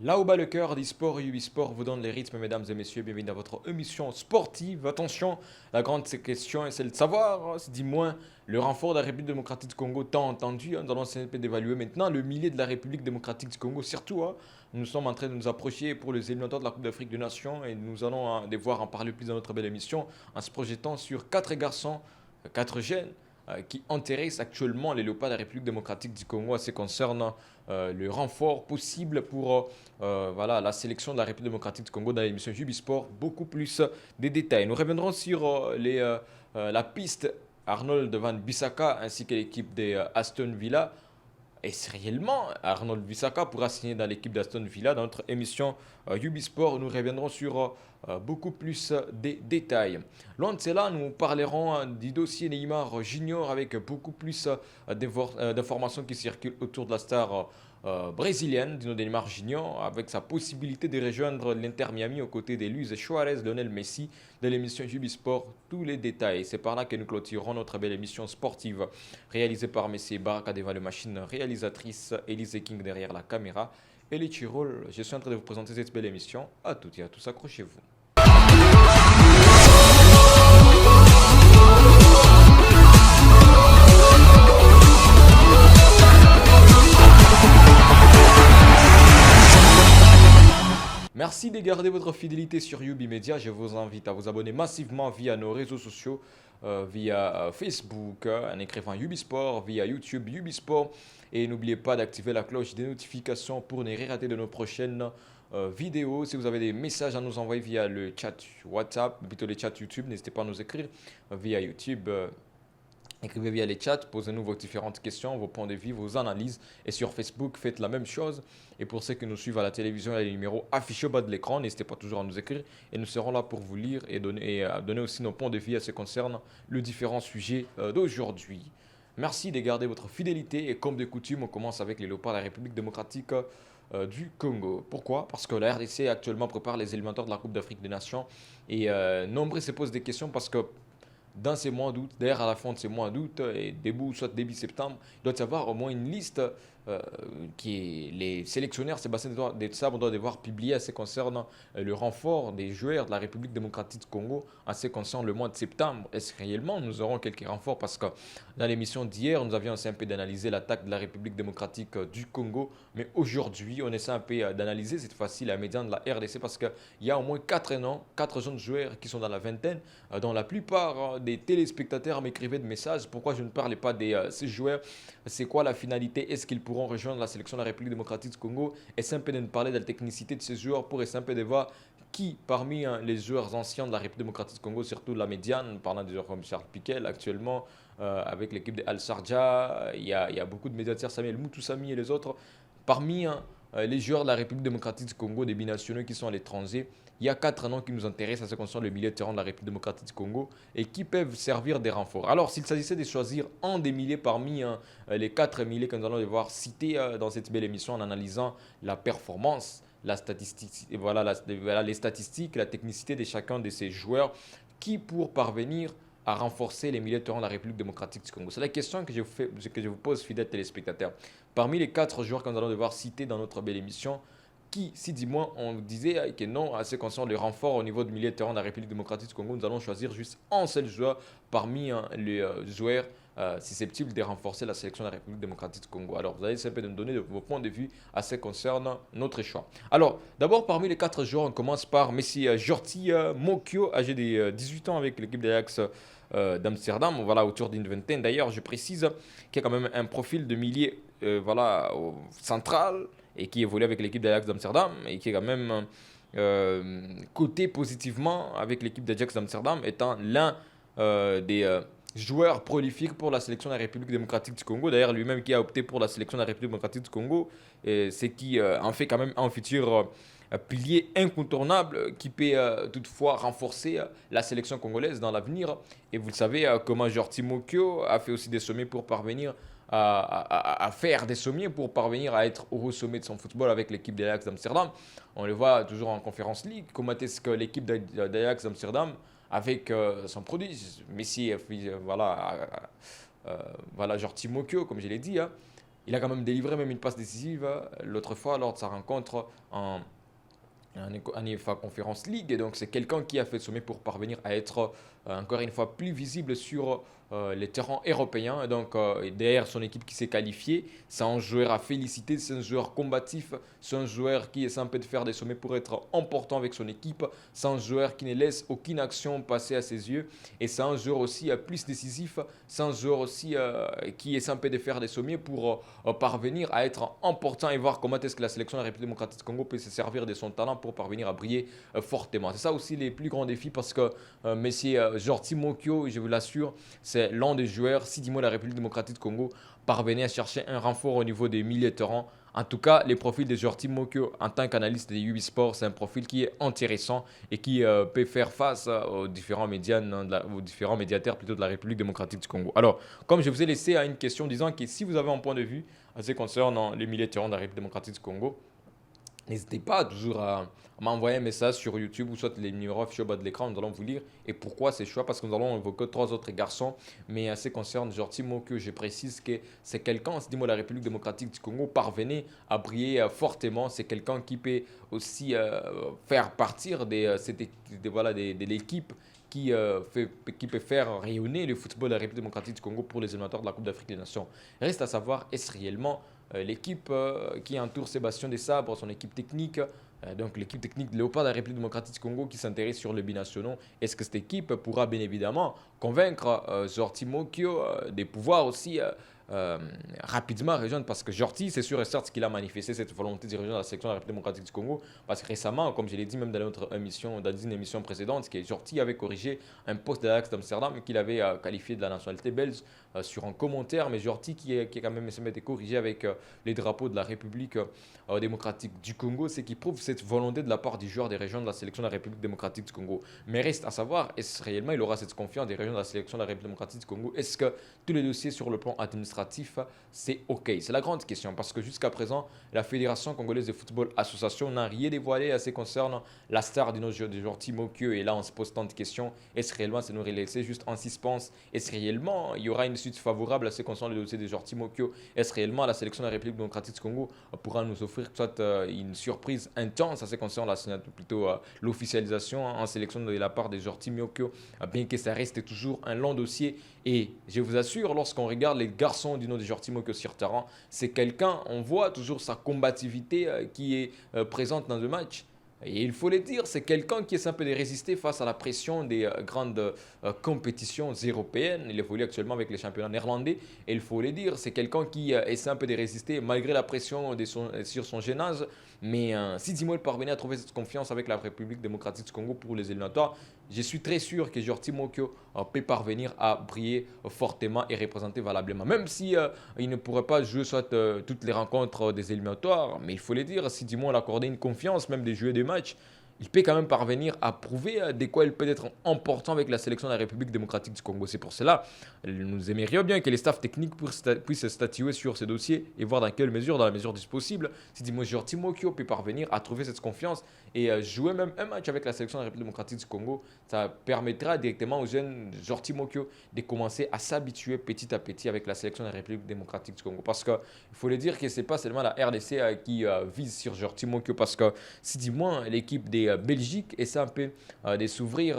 Là où bat le cœur d'e-sport, Ubisport vous donne les rythmes, mesdames et messieurs. Bienvenue dans votre émission sportive. Attention, la grande question est celle de savoir, dis-moi, le renfort de la République démocratique du Congo tant entendu. Nous allons essayer d'évaluer maintenant le millier de la République démocratique du Congo. Surtout, nous sommes en train de nous approcher pour les éliminatoires de la Coupe d'Afrique des Nations et nous allons devoir en parler plus dans notre belle émission en se projetant sur quatre garçons, quatre jeunes qui intéressent actuellement les léopards de la République démocratique du Congo à ce qui concerne le renfort possible pour voilà, la sélection de la République démocratique du Congo dans l'émission Jubisport. Beaucoup plus de détails. Nous reviendrons sur la piste Arnold Van Bissaka ainsi que l'équipe des Aston Villa. Est-ce réellement Arnold Bissaka pourra signer dans l'équipe d'Aston Villa? Dans notre émission Ubisport, nous reviendrons sur beaucoup plus de détails. Loin de cela, nous parlerons du dossier Neymar Junior avec beaucoup plus d'informations qui circulent autour de la star brésilienne Dino Neymar Junior avec sa possibilité de rejoindre l'Inter Miami aux côtés de Luis Suarez, Lionel Messi de l'émission Ubisport. Tous les détails. C'est par là que nous clôturerons notre belle émission sportive réalisée par Messi Baraka devant la machine réalisatrice Elise King derrière la caméra. Et les Tirol, je suis en train de vous présenter cette belle émission. À toutes et à tous, accrochez-vous. Merci de garder votre fidélité sur Yubi Media. Je vous invite à vous abonner massivement via nos réseaux sociaux, via Facebook, en écrivant Ubisport, via YouTube Ubisport. Et n'oubliez pas d'activer la cloche des notifications pour ne rien rater de nos prochaines vidéos. Si vous avez des messages à nous envoyer via le chat WhatsApp, plutôt le chat YouTube, n'hésitez pas à nous écrire via YouTube. Écrivez via les chats, posez-nous vos différentes questions, vos points de vue, vos analyses. Et sur Facebook, faites la même chose. Et pour ceux qui nous suivent à la télévision, il y a les numéros affichés au bas de l'écran. N'hésitez pas toujours à nous écrire. Et nous serons là pour vous lire et donner aussi nos points de vue à ce qui concerne le différent sujet d'aujourd'hui. Merci de garder votre fidélité. Et comme de coutume, on commence avec les léopards de la République démocratique du Congo. Pourquoi? Parce que la RDC actuellement prépare les éliminatoires de la Coupe d'Afrique des Nations. Et nombreux se posent des questions parce que dans ces mois d'août, d'ailleurs à la fin de ces mois d'août et soit début septembre, il doit y avoir au moins une liste qui est les sélectionneurs Sébastien Desabre doit devoir publier à ce qui concerne le renfort des joueurs de la République démocratique du Congo à ce qui concerne le mois de septembre. Est-ce que réellement nous aurons quelques renforts? Parce que dans l'émission d'hier, nous avions essayé un peu d'analyser l'attaque de la République démocratique du Congo, mais aujourd'hui, on essaie un peu d'analyser cette fois-ci la médiane de la RDC parce qu'il y a au moins 4 ans, 4 jeunes joueurs qui sont dans la vingtaine, dont la plupart des téléspectateurs m'écrivaient de messages. Pourquoi je ne parlais pas de ces joueurs? C'est quoi la finalité? Est-ce qu'ils pourront rejoindre la sélection de la République démocratique du Congo? Essayer un peu de nous parler de la technicité de ces joueurs pour essayer un peu de voir qui parmi les joueurs anciens de la République démocratique du Congo, surtout la médiane, parlant des joueurs comme Charles Piquel actuellement, avec l'équipe de Al Sharjah, il y a beaucoup de médiateurs, Samuel Moutoussamy et les autres. Parmi les joueurs de la République démocratique du Congo, des binationaux qui sont à l'étranger, il y a 4 noms qui nous intéressent à ce qui concerne le milieu de terrain de la République démocratique du Congo et qui peuvent servir des renforts. Alors, s'il s'agissait de choisir un des milliers parmi les 4 milliers que nous allons devoir citer dans cette belle émission en analysant la performance, la statistique, voilà, les statistiques, la technicité de chacun de ces joueurs qui pour parvenir à renforcer les milieux de terrain de la République démocratique du Congo. C'est la question que je vous pose, fidèles téléspectateurs. Parmi les 4 joueurs que nous allons devoir citer dans notre belle émission, qui, si dis-moi, on disait que non, à ce qui concerne le renfort au niveau du milieu de terrain de la République démocratique du Congo, nous allons choisir juste un seul joueur parmi les joueurs susceptibles de renforcer la sélection de la République démocratique du Congo. Alors, vous allez simplement nous donner vos points de vue à ce qui concerne notre choix. Alors, d'abord, parmi les 4 joueurs, on commence par Messi Jorti Mokyo, âgé de 18 ans avec l'équipe de l'Ajax d'Amsterdam, voilà, autour d'une vingtaine. D'ailleurs, je précise qu'il y a quand même un profil de milieu voilà, central et qui évolue avec l'équipe d'Ajax d'Amsterdam et qui est quand même coté positivement avec l'équipe d'Ajax d'Amsterdam, étant l'un des joueurs prolifiques pour la sélection de la République démocratique du Congo. D'ailleurs, lui-même qui a opté pour la sélection de la République démocratique du Congo, c'est qui en fait quand même un futur pilier incontournable qui peut toutefois renforcer la sélection congolaise dans l'avenir. Et vous le savez, comment Jorti Mokyo a fait aussi des sommets pour parvenir à faire des sommets pour parvenir à être au sommet de son football avec l'équipe d'Ajax d'Amsterdam. On le voit toujours en Conference League. Comment est-ce que l'équipe d'Ajax d'Amsterdam, avec son produit, Messi, voilà, voilà, genre Timokyo, comme je l'ai dit, Il a quand même délivré même une passe décisive l'autre fois lors de sa rencontre en UEFA Conference League. Et donc, c'est quelqu'un qui a fait le sommet pour parvenir à être encore une fois plus visible sur les terrains européens. Et donc, derrière son équipe qui s'est qualifiée, c'est un joueur à féliciter, c'est un joueur combatif, c'est un joueur qui essaie un peu de faire des sommets pour être important avec son équipe, c'est un joueur qui ne laisse aucune action passer à ses yeux. Et c'est un joueur aussi plus décisif, c'est un joueur aussi qui essaie un peu de faire des sommets pour parvenir à être important et voir comment est-ce que la sélection de la République démocratique du Congo peut se servir de son talent pour parvenir à briller fortement. C'est ça aussi les plus grands défis parce que Messi Jordi Mokyo, je vous l'assure, c'est l'un des joueurs, si dis-moi la République démocratique du Congo parvenait à chercher un renfort au niveau des milieux de terrain. En tout cas, les profils de Jordi Mokyo en tant qu'analyste de Ubisport, c'est un profil qui est intéressant et qui peut faire face aux différents médias, aux différents médiateurs plutôt de la République démocratique du Congo. Alors, comme je vous ai laissé à une question disant que si vous avez un point de vue en ce qui concerne les milieux de terrain de la République démocratique du Congo, n'hésitez pas toujours à m'envoyer un message sur YouTube ou soit les numéros affichés au bas de l'écran. Nous allons vous lire. Et pourquoi ces choix? Parce que nous allons évoquer trois autres garçons. Mais en ce qui concerne Jordi Mokyo, je précise que c'est quelqu'un, si dis-moi la République démocratique du Congo parvenait à briller fortement. C'est quelqu'un qui peut aussi faire partir voilà, de l'équipe qui peut faire rayonner le football de la République démocratique du Congo pour les éliminatoires de la Coupe d'Afrique des Nations. Reste à savoir, est-ce réellement l'équipe qui entoure Sébastien Desabre, son équipe technique, donc l'équipe technique de Léopard de la République démocratique du Congo qui s'intéresse sur le binationaux, est-ce que cette équipe pourra bien évidemment convaincre Jordi Mokyo de pouvoir aussi rapidement rejoindre, parce que Jordi, c'est sûr et certain qu'il a manifesté cette volonté de rejoindre la section de la République démocratique du Congo, parce que récemment, comme je l'ai dit même dans notre émission, dans une émission précédente, que Jordi avait corrigé un poste de l'Ajax d'Amsterdam qu'il avait qualifié de la nationalité belge sur un commentaire, mais Jordi qui est quand même été corrigé avec les drapeaux de la République démocratique du Congo, c'est qui prouve cette volonté de la part du joueur des régions de la sélection de la République démocratique du Congo. Mais reste à savoir, est-ce réellement il aura cette confiance des régions de la sélection de la République démocratique du Congo? Est-ce que tous les dossiers sur le plan administratif, c'est OK? C'est la grande question parce que jusqu'à présent, la Fédération congolaise de football association n'a rien dévoilé à ce qui concerne la star de nos joueurs Timo Kio. Et là, on se pose tant de questions. Est-ce réellement c'est nous laisser juste en suspense? Est-ce réellement il y aura une suite favorable à ce qui concerne le dossier des joueurs Timo Kio? Est-ce réellement la sélection de la République démocratique du Congo pourra nous offrir soit une surprise intense à ce qui concerne plutôt l'officialisation en sélection de la part des joueurs Timo Kio, bien que ça reste toujours un long dossier? Et je vous assure, lorsqu'on regarde les garçons du nom de Jordi Mokyo sur terrain, c'est quelqu'un, on voit toujours sa combativité qui est présente dans le match. Et il faut le dire, c'est quelqu'un qui essaie un peu de résister face à la pression des grandes compétitions européennes. Il évolue actuellement avec les championnats néerlandais. Et il faut le dire, c'est quelqu'un qui essaie un peu de résister malgré la pression sur son jeune âge. Mais si Dimol parvenait à trouver cette confiance avec la République démocratique du Congo pour les éliminatoires, je suis très sûr que Jordi Mokyo peut parvenir à briller fortement et représenter valablement. Même si il ne pourrait pas jouer soit toutes les rencontres des éliminatoires, mais il faut le dire, si Dimol accordait une confiance, même de jouer des matchs, il peut quand même parvenir à prouver de quoi il peut être important avec la sélection de la République démocratique du Congo. C'est pour cela nous aimerions bien que les staffs techniques puissent statuer sur ces dossiers et voir dans quelle mesure, dans la mesure du possible, si Jordi Mokyo peut parvenir à trouver cette confiance et jouer même un match avec la sélection de la République démocratique du Congo. Ça permettra directement aux jeunes Jordi Mokyo de commencer à s'habituer petit à petit avec la sélection de la République démocratique du Congo. Parce qu'il faut le dire que ce n'est pas seulement la RDC qui vise sur Jordi Mokyo, parce que si l'équipe des Belgique essaie un peu de s'ouvrir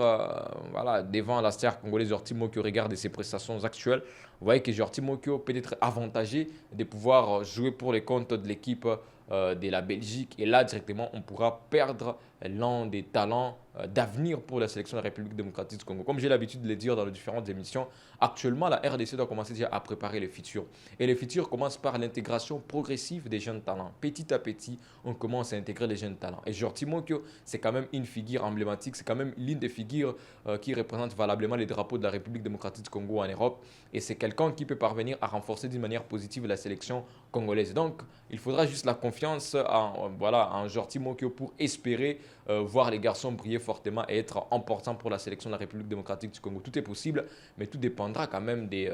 voilà, devant la star congolaise Jordi Mokyo, regarde ses prestations actuelles. Vous voyez que Jordi Mokyo peut être avantagé de pouvoir jouer pour les comptes de l'équipe de la Belgique. Et là, directement, on pourra perdre l'un des talents d'avenir pour la sélection de la République démocratique du Congo. Comme j'ai l'habitude de le dire dans les différentes émissions, actuellement, la RDC doit commencer déjà à préparer les futurs. Et les futurs commencent par l'intégration progressive des jeunes talents. Petit à petit, on commence à intégrer les jeunes talents. Et Jordi Mokyo, c'est quand même une figure emblématique, c'est quand même l'une des figures qui représente valablement les drapeaux de la République démocratique du Congo en Europe. Et c'est quelqu'un qui peut parvenir à renforcer d'une manière positive la sélection congolaise. Donc, il faudra juste la confiance en Jordi Mokyo pour espérer voir les garçons briller fortement et être importants pour la sélection de la République démocratique du Congo. Tout est possible, mais tout dépendra quand même de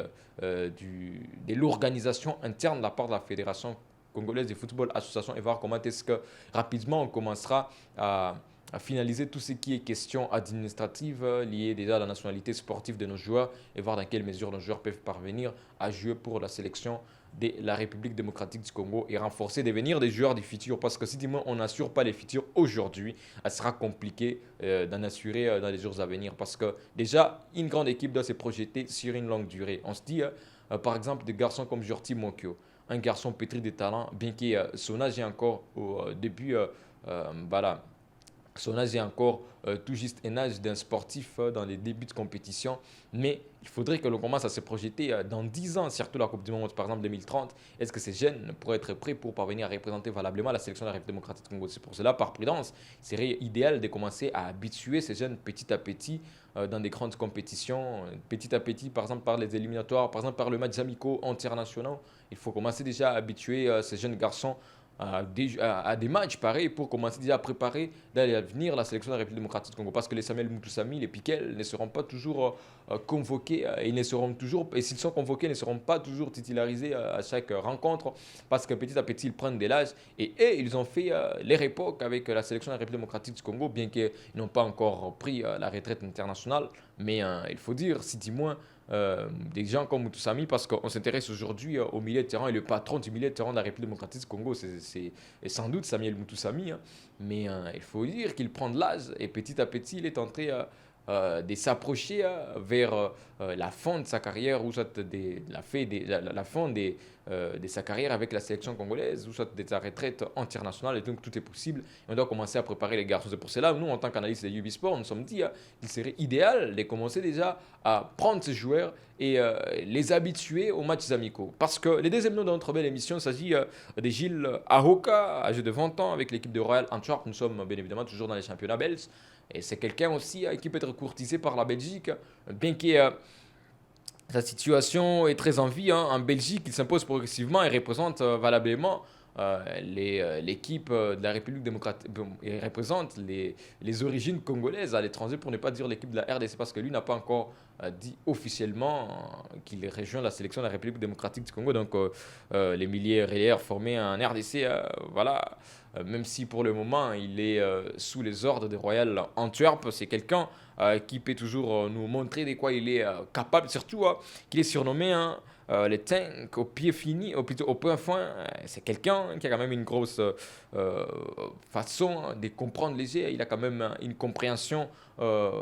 l'organisation interne de la part de la Fédération congolaise de football association et voir comment est-ce que rapidement on commencera à finaliser tout ce qui est question administrative liée déjà à la nationalité sportive de nos joueurs et voir dans quelle mesure nos joueurs peuvent parvenir à jouer pour la sélection de la République démocratique du Congo et renforcer, devenir des joueurs du futur. Parce que si on n'assure pas les futurs aujourd'hui, ça sera compliqué d'en assurer dans les jours à venir. Parce que déjà, une grande équipe doit se projeter sur une longue durée. On se dit, par exemple, des garçons comme Jorti Mokio, un garçon pétri de talent, bien que son âge est encore au début, voilà, son âge est encore tout juste un âge d'un sportif dans les débuts de compétition. Mais il faudrait que l'on commence à se projeter dans 10 ans, surtout la Coupe du Monde, par exemple 2030. Est-ce que ces jeunes pourraient être prêts pour parvenir à représenter valablement la sélection de la République démocratique du Congo? C'est pour cela, par prudence, il serait idéal de commencer à habituer ces jeunes petit à petit dans des grandes compétitions, petit à petit, par exemple par les éliminatoires, par exemple par le match amicaux internationaux. Il faut commencer déjà à habituer ces jeunes garçons à des matchs pareils pour commencer déjà à préparer d'aller à venir la sélection de la République démocratique du Congo. Parce que les Samuel Moutoussamy, les Piquel ne seront pas toujours convoqués et ils ne seront toujours, et s'ils sont convoqués, ils ne seront pas toujours titularisés à chaque rencontre parce que petit à petit ils prennent de l'âge et ils ont fait leur époque avec la sélection de la République démocratique du Congo, bien qu'ils n'ont pas encore pris la retraite internationale. Mais il faut dire, si dis-moi, des gens comme Moutoussamy, parce qu'on s'intéresse aujourd'hui au milieu de terrain et le patron du milieu de terrain de la République démocratique du Congo, c'est sans doute Samuel Moutoussamy. Mais il faut dire qu'il prend de l'âge et petit à petit, il est en train de s'approcher vers la fin de sa carrière ou soit la fin de sa carrière avec la sélection congolaise ou soit de sa retraite internationale et donc tout est possible et on doit commencer à préparer les garçons. C'est pour cela nous en tant qu'analystes de Ubisport nous sommes dit qu'il serait idéal de commencer déjà à prendre ces joueurs et les habituer aux matchs amicaux. Parce que les deuxièmes noms de notre belle émission, il s'agit de Gilles Ahoka, âgé de 20 ans, avec l'équipe de Royal Antwerp. Nous sommes bien évidemment toujours dans les championnats belges. Et c'est quelqu'un aussi qui peut être courtisé par la Belgique, bien que sa situation est très en vie. En Belgique, il s'impose progressivement et représente valablement l'équipe de la République démocratique. Bon, il représente les origines congolaises à l'étranger, pour ne pas dire l'équipe de la RDC, parce que lui n'a pas encore dit officiellement qu'il rejoint la sélection de la République démocratique du Congo. Donc, les milliers relayeurs formés en RDC, voilà. Même si pour le moment il est sous les ordres des Royal Antwerp, c'est quelqu'un qui peut toujours nous montrer de quoi il est capable, surtout qu'il est surnommé le tank au pied fini, plutôt au point fin. C'est quelqu'un qui a quand même une grosse façon de comprendre les jeux, il a quand même une compréhension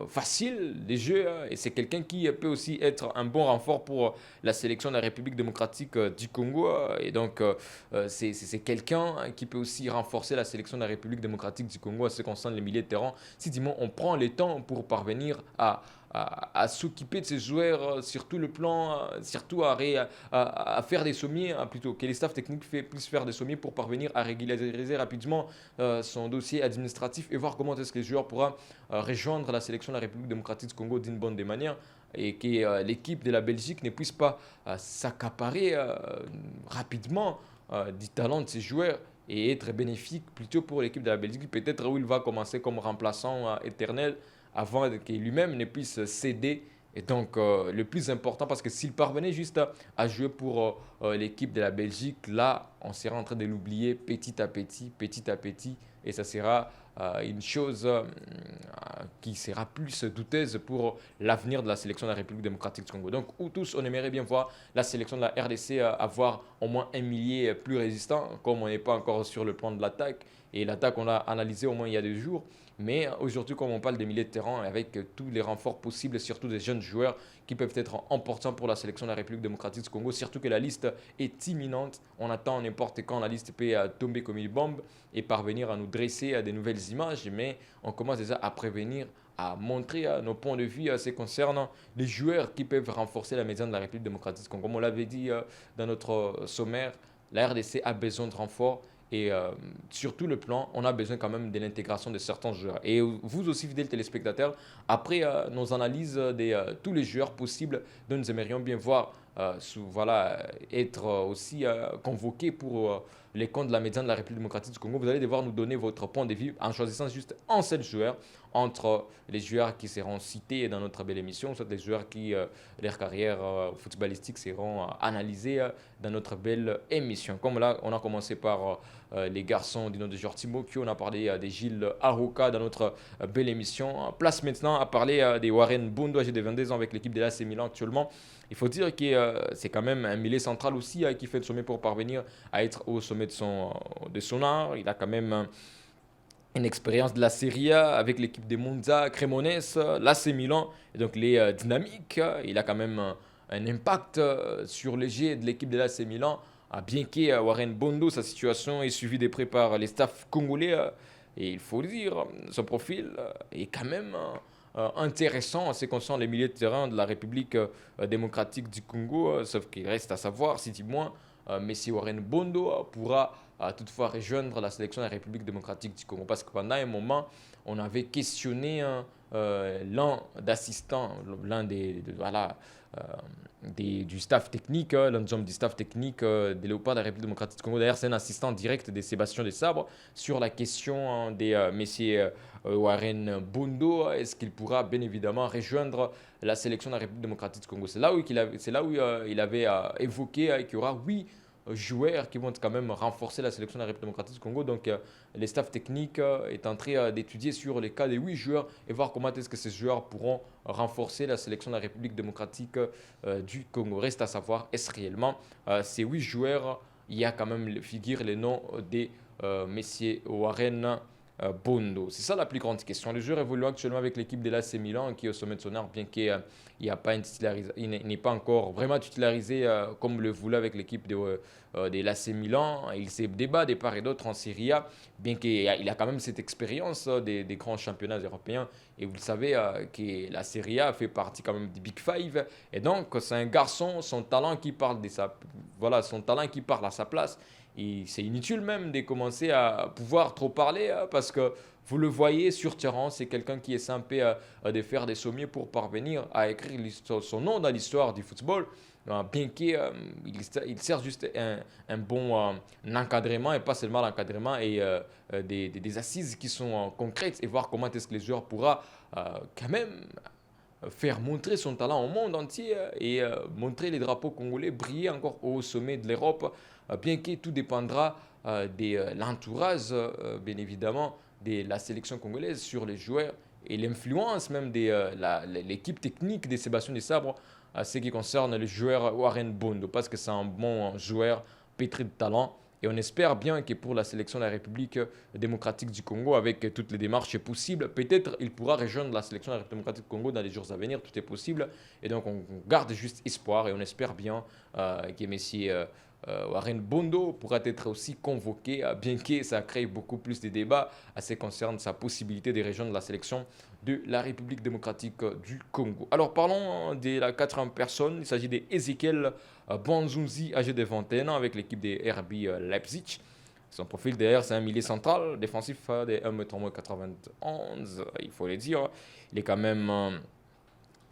facile des jeux et c'est quelqu'un qui peut aussi être un bon renfort pour la sélection de la République démocratique du Congo et donc c'est quelqu'un qui peut aussi renforcer la sélection de la République démocratique du Congo à ce qui concerne les milieux de terrain. Si dis-moi, on prend le temps pour parvenir à s'occuper de ces joueurs sur tout le plan, surtout à faire des sommiers, plutôt que les staffs techniques puissent faire des sommiers pour parvenir à régulariser rapidement son dossier administratif et voir comment est-ce que les joueurs pourront rejoindre la sélection de la République démocratique du Congo d'une bonne des manières et que l'équipe de la Belgique ne puisse pas s'accaparer rapidement du talent de ces joueurs et être bénéfique plutôt pour l'équipe de la Belgique, peut-être où il va commencer comme remplaçant éternel avant que lui-même ne puisse céder. Et donc, le plus important, parce que s'il parvenait juste à jouer pour l'équipe de la Belgique, là, on sera en train de l'oublier petit à petit, et ça sera une chose qui sera plus douteuse pour l'avenir de la sélection de la République démocratique du Congo. Donc, tous, on aimerait bien voir la sélection de la RDC avoir au moins un millier plus résistant, comme on n'est pas encore sur le plan de l'attaque. Et l'attaque, on l'a analysé au moins il y a 2 jours. Mais aujourd'hui, comme on parle des milliers de terrain, avec tous les renforts possibles, surtout des jeunes joueurs qui peuvent être importants pour la sélection de la République démocratique du Congo, surtout que la liste est imminente. On attend n'importe quand la liste peut tomber comme une bombe et parvenir à nous dresser des nouvelles images. Mais on commence déjà à prévenir, à montrer nos points de vue ce concernant les joueurs qui peuvent renforcer la médiane de la République démocratique du Congo. Comme on l'avait dit dans notre sommaire, la RDC a besoin de renforts. Et sur tout le plan, on a besoin quand même de l'intégration de certains joueurs. Et vous aussi, fidèles téléspectateurs, après nos analyses de tous les joueurs possibles dont nous aimerions bien voir être aussi convoqués pour les comptes de la médiane de la République démocratique du Congo, vous allez devoir nous donner votre point de vue en choisissant juste un seul joueur entre les joueurs qui seront cités dans notre belle émission, soit les joueurs qui, leur carrière footballistique seront analysées dans notre belle émission. Comme là, on a commencé par les garçons du nom de Jorti Mokio, on a parlé de Gilles Arouka dans notre belle émission. Place maintenant à parler des Warren Bondo, âgé de 22 ans avec l'équipe de l'AC Milan actuellement. Il faut dire que c'est quand même un milieu central aussi qui fait le sommet pour parvenir à être au sommet de son art. Il a quand même une expérience de la Serie A avec l'équipe des Monza, Cremonese, l'AC Milan, et donc les dynamiques. Il a quand même un impact sur les jets de l'équipe de l'AC Milan. Bien que Warren Bondo, sa situation est suivie de près par les staffs congolais. Et il faut le dire, son profil est quand même intéressant en ce qui concerne les milieux de terrain de la République démocratique du Congo. Sauf qu'il reste à savoir si, du moins, Messi Warren Bondo pourra toutefois rejoindre la sélection de la République démocratique du Congo. Parce que pendant un moment, on avait questionné l'un d'assistants, l'un voilà, du staff technique, l'ensemble du staff technique des Léopards de la République démocratique du Congo. D'ailleurs, c'est un assistant direct de Sébastien Desabre sur la question des messieurs Warren Bondo. Est-ce qu'il pourra bien évidemment rejoindre la sélection de la République démocratique du Congo? C'est là où il avait évoqué qu'il y aura 8 joueurs qui vont quand même renforcer la sélection de la République démocratique du Congo. Donc, les staffs techniques est en train d'étudier sur les cas des 8 joueurs et voir comment est-ce que ces joueurs pourront renforcer la sélection de la République démocratique du Congo. Reste à savoir, est-ce réellement ces 8 joueurs, il y a quand même figure les noms des messieurs Warren Bondo. C'est ça la plus grande question. Le joueur évolue actuellement avec l'équipe de l'AC Milan qui est au sommet de son art, bien qu'il il n'est pas encore vraiment titularisé comme le voulait avec l'équipe de l'AC Milan. Il s'est débat de part et d'autre en Serie A, bien qu'il a quand même cette expérience des grands championnats européens. Et vous le savez que la Serie A fait partie quand même des Big Five. Et donc, c'est un garçon, son talent qui parle son talent qui parle à sa place. Et c'est inutile même de commencer à pouvoir trop parler parce que vous le voyez sur terrain, c'est quelqu'un qui est simple de faire des sommets pour parvenir à écrire son nom dans l'histoire du football. Bien qu'il sert juste un bon encadrement et pas seulement l'encadrement et des assises qui sont concrètes et voir comment est-ce que les joueurs pourront quand même faire montrer son talent au monde entier et montrer les drapeaux congolais briller encore au sommet de l'Europe, bien que tout dépendra de l'entourage, bien évidemment, de la sélection congolaise sur les joueurs et l'influence même de l'équipe technique de Sébastien Desabre à ce qui concerne le joueur Warren Bondo, parce que c'est un bon joueur pétri de talent. Et on espère bien que pour la sélection de la République démocratique du Congo, avec toutes les démarches possibles, peut-être il pourra rejoindre la sélection de la République démocratique du Congo dans les jours à venir. Tout est possible. Et donc on garde juste espoir et on espère bien que Messi Warren Bondo pourra être aussi convoqué, bien que ça crée beaucoup plus de débats à ce qui concerne sa possibilité de rejoindre la sélection de la République démocratique du Congo. Alors parlons de la quatrième personne. Il s'agit d'Ezekiel Banzouzi, âgé de 21 ans, avec l'équipe des RB Leipzig. Son profil derrière, c'est un milieu central, défensif de 1,91 m, il faut le dire. Il est quand même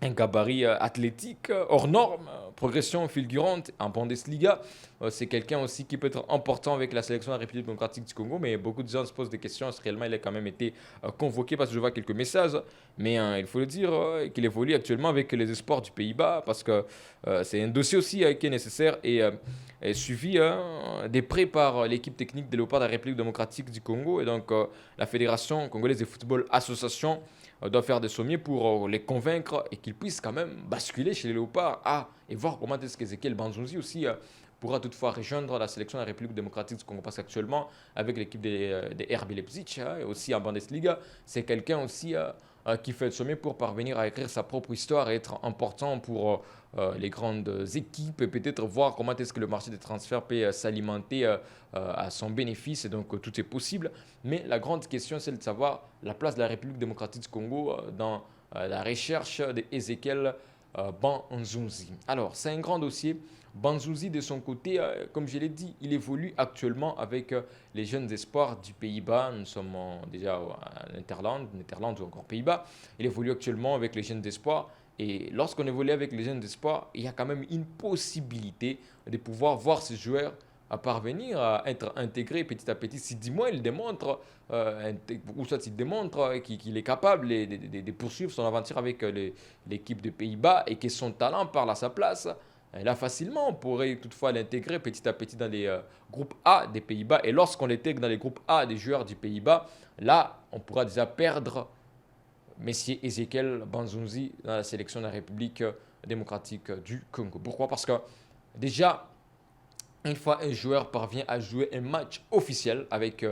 un gabarit athlétique hors norme, progression fulgurante en Bundesliga. C'est quelqu'un aussi qui peut être important avec la sélection de la République démocratique du Congo, mais beaucoup de gens se posent des questions. Est-ce réellement il a quand même été convoqué? Parce que je vois quelques messages, mais il faut le dire qu'il évolue actuellement avec les espoirs du Pays-Bas, parce que c'est un dossier aussi qui est nécessaire et est suivi de près par l'équipe technique des Léopards de la République démocratique du Congo et donc la Fédération congolaise de football association doit faire des sommiers pour les convaincre et qu'ils puissent quand même basculer chez les Léopards et voir comment est-ce qu'Ezekiel Banzouzi aussi pourra toutefois rejoindre la sélection de la République démocratique du Congo. Parce qu'actuellement, avec l'équipe des RB Leipzig, et aussi en Bundesliga, c'est quelqu'un aussi qui fait le sommet pour parvenir à écrire sa propre histoire et être important pour les grandes équipes et peut-être voir comment est-ce que le marché des transferts peut s'alimenter à son bénéfice. Et donc tout est possible. Mais la grande question, c'est de savoir la place de la République démocratique du Congo dans la recherche d'Ezekiel Banzouzi. Alors, c'est un grand dossier. Banzouzi, de son côté, comme je l'ai dit, il évolue actuellement avec les jeunes espoirs du Pays-Bas. Nous sommes déjà à Netherlands ou encore Pays-Bas. Il évolue actuellement avec les jeunes espoirs. Et lorsqu'on évolue avec les jeunes espoirs, il y a quand même une possibilité de pouvoir voir ces joueurs à parvenir à être intégrés petit à petit. Si du moins il démontre, ou soit il démontre qu'il est capable de poursuivre son aventure avec l'équipe de Pays-Bas et que son talent parle à sa place, là, facilement, on pourrait toutefois l'intégrer petit à petit dans les groupes A des Pays-Bas. Et lorsqu'on l'intègre dans les groupes A des joueurs du Pays-Bas, là, on pourra déjà perdre Messier Ezekiel Banzouzi dans la sélection de la République démocratique du Congo. Pourquoi? Parce que déjà, une fois un joueur parvient à jouer un match officiel avec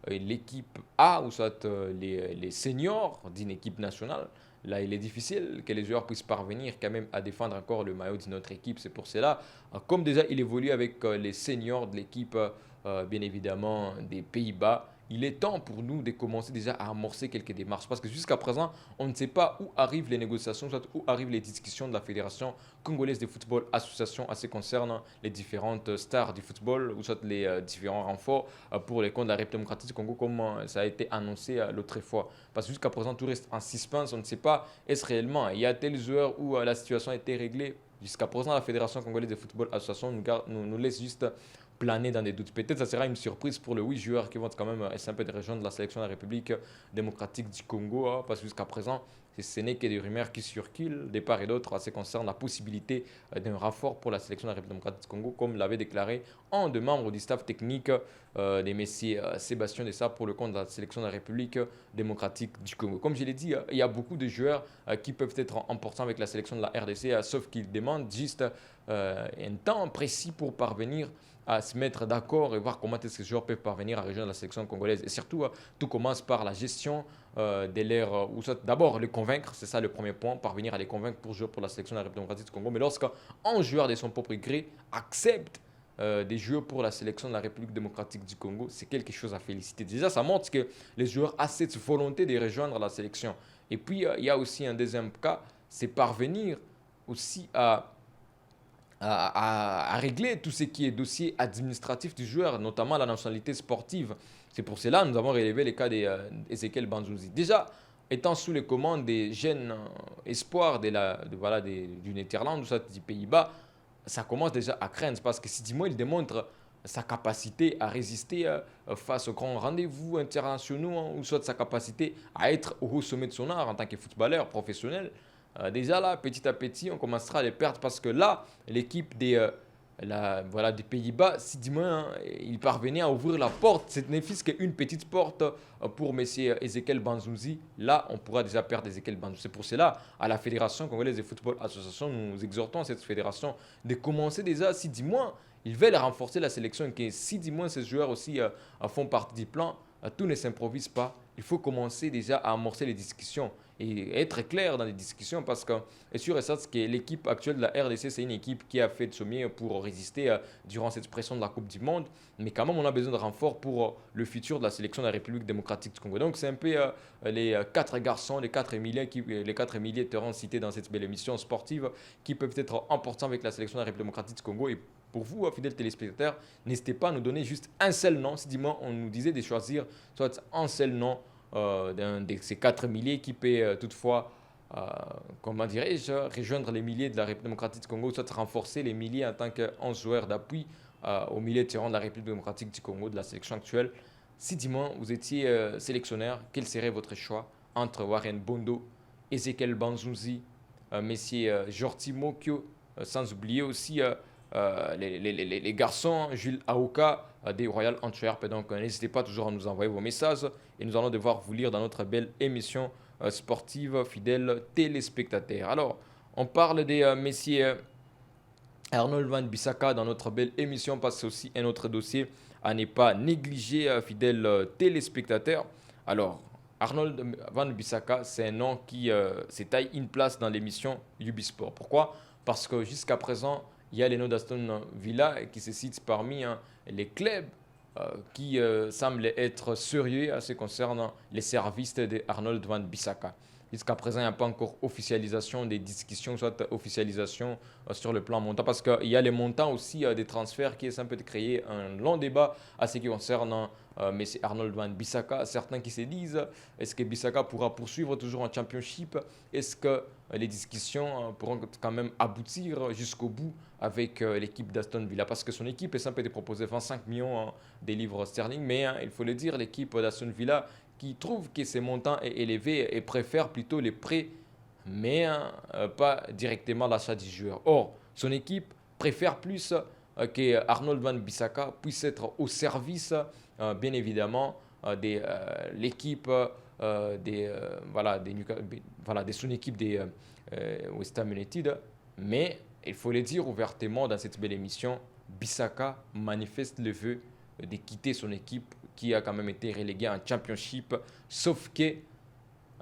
l'équipe A ou soit les seniors d'une équipe nationale, là il est difficile que les joueurs puissent parvenir quand même à défendre encore le maillot de notre équipe. C'est pour cela, comme déjà il évolue avec les seniors de l'équipe, bien évidemment des Pays-Bas, il est temps pour nous de commencer déjà à amorcer quelques démarches. Parce que jusqu'à présent, on ne sait pas où arrivent les négociations, soit où arrivent les discussions de la Fédération congolaise de football, association à ce qui concerne les différentes stars du football, ou soit les différents renforts pour les comptes de la République démocratique du Congo, comme ça a été annoncé l'autre fois. Parce que jusqu'à présent, tout reste en suspense. On ne sait pas est-ce réellement il y a tel joueur où la situation a été réglée. Jusqu'à présent, la Fédération congolaise de football association nous laisse juste planer dans des doutes. Peut-être que ça sera une surprise pour les 8 joueurs qui vont quand même essayer un peu de rejoindre la sélection de la République démocratique du Congo, hein, parce que jusqu'à présent, ce n'est que des rumeurs qui circulent de part et d'autre en ce qui concerne la possibilité d'un renfort pour la sélection de la République démocratique du Congo, comme l'avait déclaré un des membres du staff technique des messieurs Sébastien Dessa pour le compte de la sélection de la République démocratique du Congo. Comme je l'ai dit, il y a beaucoup de joueurs qui peuvent être importants avec la sélection de la RDC, sauf qu'ils demandent juste un temps précis pour parvenir à se mettre d'accord et voir comment est-ce que ces joueurs peuvent parvenir à rejoindre la sélection congolaise. Et surtout, tout commence par la gestion de l'air, ou soit d'abord les convaincre, c'est ça le premier point, parvenir à les convaincre pour jouer pour la sélection de la République démocratique du Congo. Mais lorsqu'un joueur de son propre gré accepte des joueurs pour la sélection de la République démocratique du Congo, c'est quelque chose à féliciter. Déjà, ça montre que les joueurs ont cette volonté de rejoindre la sélection. Et puis, il y a aussi un deuxième cas, c'est parvenir aussi à régler tout ce qui est dossier administratif du joueur, notamment la nationalité sportive. C'est pour cela que nous avons relevé le cas d'Ezekiel Banzouzi. Déjà, étant sous les commandes des jeunes espoirs du Netherlands ou soit des Pays-Bas, ça commence déjà à craindre parce que si dis-moi il démontre sa capacité à résister face aux grands rendez-vous internationaux, hein, ou soit sa capacité à être au haut sommet de son art en tant que footballeur professionnel, déjà là, petit à petit, on commencera à les perdre parce que là, l'équipe des Pays-Bas, si dis-moi, hein, il parvenait à ouvrir la porte, ce n'est fût qu'une petite porte pour M. Ezekiel Banzouzi. Là, on pourra déjà perdre Ezekiel Banzouzi. C'est pour cela, à la Fédération congolaise de football association, nous exhortons cette fédération de commencer déjà, si dis-moi, ils veulent renforcer la sélection et que si dis-moi, ces joueurs aussi font partie du plan, tout ne s'improvise pas. Il faut commencer déjà à amorcer les discussions et être clair dans les discussions parce que est sûr et certain que l'équipe actuelle de la RDC, c'est une équipe qui a fait de son mieux pour résister durant cette pression de la Coupe du Monde. Mais quand même, on a besoin de renforts pour le futur de la sélection de la République démocratique du Congo. Donc, c'est un peu les quatre garçons, les quatre militaires cités dans cette belle émission sportive qui peuvent être importants avec la sélection de la République démocratique du Congo. Et pour vous, fidèles téléspectateurs, n'hésitez pas à nous donner juste un seul nom. Si dis-moi, on nous disait de choisir soit un seul nom d'un de ces 4 milliers qui peut toutefois, comment dirais-je, rejoindre les milliers de la République démocratique du Congo, soit renforcer les milliers en tant qu'un joueur d'appui au milieu de terrain de la République démocratique du Congo, de la sélection actuelle. Si dis-moi, vous étiez sélectionneur, quel serait votre choix entre Warren Bondo, Ezekiel Banzouzi, Messieurs Jorti Mokyo, sans oublier aussi les garçons, Jules Aouka des Royal Antwerp. Donc n'hésitez pas toujours à nous envoyer vos messages et nous allons devoir vous lire dans notre belle émission sportive, fidèles téléspectateurs. Alors, on parle des messieurs Arnold Van Bissaka dans notre belle émission parce que c'est aussi un autre dossier à ne pas négliger, fidèles téléspectateurs. Alors, Arnold Van Bissaka, c'est un nom qui se taille une place dans l'émission Ubisport. Pourquoi? Parce que jusqu'à présent, il y a les noms d'Aston Villa qui se citent parmi les clubs qui semblent être sérieux à ce qui concerne les services de Arnold Van Bissaka. Jusqu'à présent, il n'y a pas encore officialisation des discussions, soit officialisation sur le plan montant, parce qu'il y a les montants aussi des transferts qui est un peu de créer un long débat à ce qui concerne M. Arnold Van Bissaka. Certains qui se disent, est-ce que Bissaka pourra poursuivre toujours en championship? Est-ce que les discussions pourront quand même aboutir jusqu'au bout avec l'équipe d'Aston Villa? Parce que son équipe est simple de proposer 25 millions de livres sterling, mais il faut le dire, l'équipe d'Aston Villa qui trouve que ces montants est élevé et préfère plutôt les prêts, mais pas directement l'achat du joueur. Or, son équipe préfère plus que Arnold Van Bissaka puisse être au service, bien évidemment, de l'équipe de son équipe des West Ham United. Mais il faut le dire ouvertement dans cette belle émission, Bissaka manifeste le vœu de quitter son équipe qui a quand même été reléguée en championship. Sauf que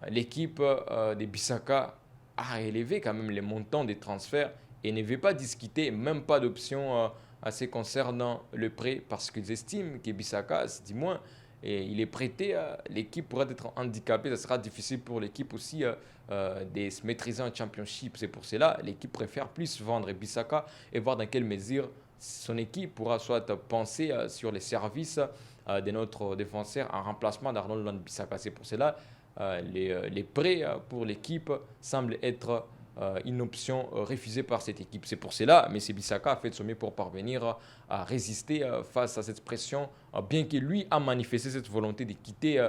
l'équipe de Bissaka a élevé quand même les montants des transferts et ne veut pas discuter, même pas d'option à ce concernant le prêt parce qu'ils estiment que Bissaka, du moins, et il est prêté, l'équipe pourrait être handicapée, ça sera difficile pour l'équipe aussi de se maîtriser en championship. C'est pour cela l'équipe préfère plus vendre Bissaka et voir dans quelle mesure son équipe pourra soit penser sur les services de notre défenseur en remplacement d'Arnold Van Bissaka. C'est pour cela les prêts pour l'équipe semblent être une option refusée par cette équipe. C'est pour cela, M. Bissaka a fait de son mieux pour parvenir à résister face à cette pression, bien que lui a manifesté cette volonté de quitter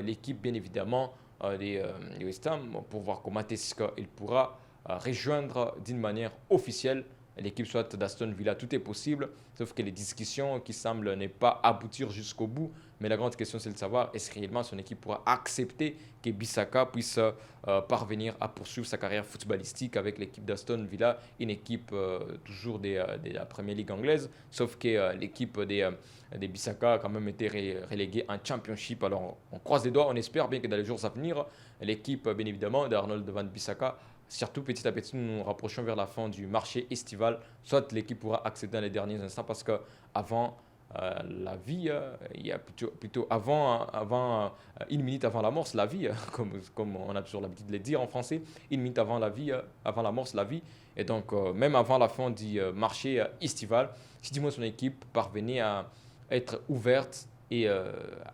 l'équipe, bien évidemment, des West Ham, pour voir comment est-ce qu'il pourra rejoindre d'une manière officielle l'équipe soit d'Aston Villa. Tout est possible, sauf que les discussions qui semblent ne pas aboutir jusqu'au bout. Mais la grande question, c'est de savoir est-ce que réellement son équipe pourra accepter que Bissaka puisse parvenir à poursuivre sa carrière footballistique avec l'équipe d'Aston Villa, une équipe toujours de la Première Ligue anglaise, sauf que l'équipe des Bissaka a quand même été reléguée en Championship. Alors on croise les doigts, on espère bien que dans les jours à venir, l'équipe bien évidemment d'Arnold Van Bissaka, surtout petit à petit, nous nous rapprochons vers la fin du marché estival. Soit l'équipe pourra accéder dans les derniers instants parce qu'avant la vie, il y a plutôt avant, une minute avant la mort, c'est la vie, comme on a toujours l'habitude de le dire en français. Une minute avant la vie, avant la mort, c'est la vie. Et donc, même avant la fin du marché estival, si du moins son équipe parvenait à être ouverte et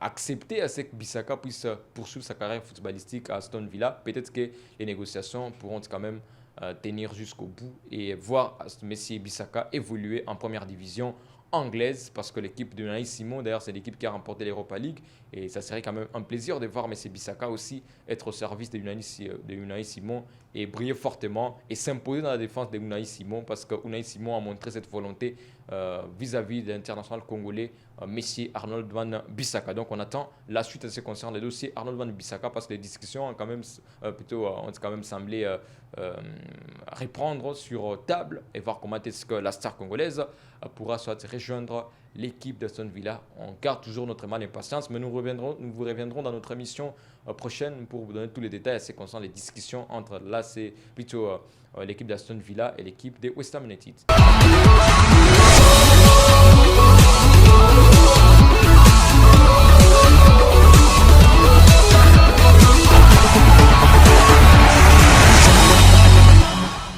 accepter à ce que Bissaka puisse poursuivre sa carrière footballistique à Aston Villa, peut-être que les négociations pourront quand même tenir jusqu'au bout et voir Messi Bissaka évoluer en première division anglaise parce que l'équipe de Unai Simon, d'ailleurs c'est l'équipe qui a remporté l'Europa League et ça serait quand même un plaisir de voir Messi Bissaka aussi être au service de Unai Simon et briller fortement et s'imposer dans la défense de Unai Simon parce que Unai Simon a montré cette volonté vis-à-vis de l'international congolais Messi Arnold Van Bissaka. Donc on attend la suite à ce qui concerne le dossier Arnold Van Bissaka parce que les discussions ont quand même, ont quand même semblé reprendre sur table et voir comment est-ce que la star congolaise pourra soit rejoindre l'équipe d'Aston Villa. On garde toujours notre mal d'impatience, mais nous vous reviendrons dans notre émission prochaine pour vous donner tous les détails à ce qui concerne les discussions entre l'équipe d'Aston Villa et l'équipe de West Ham United.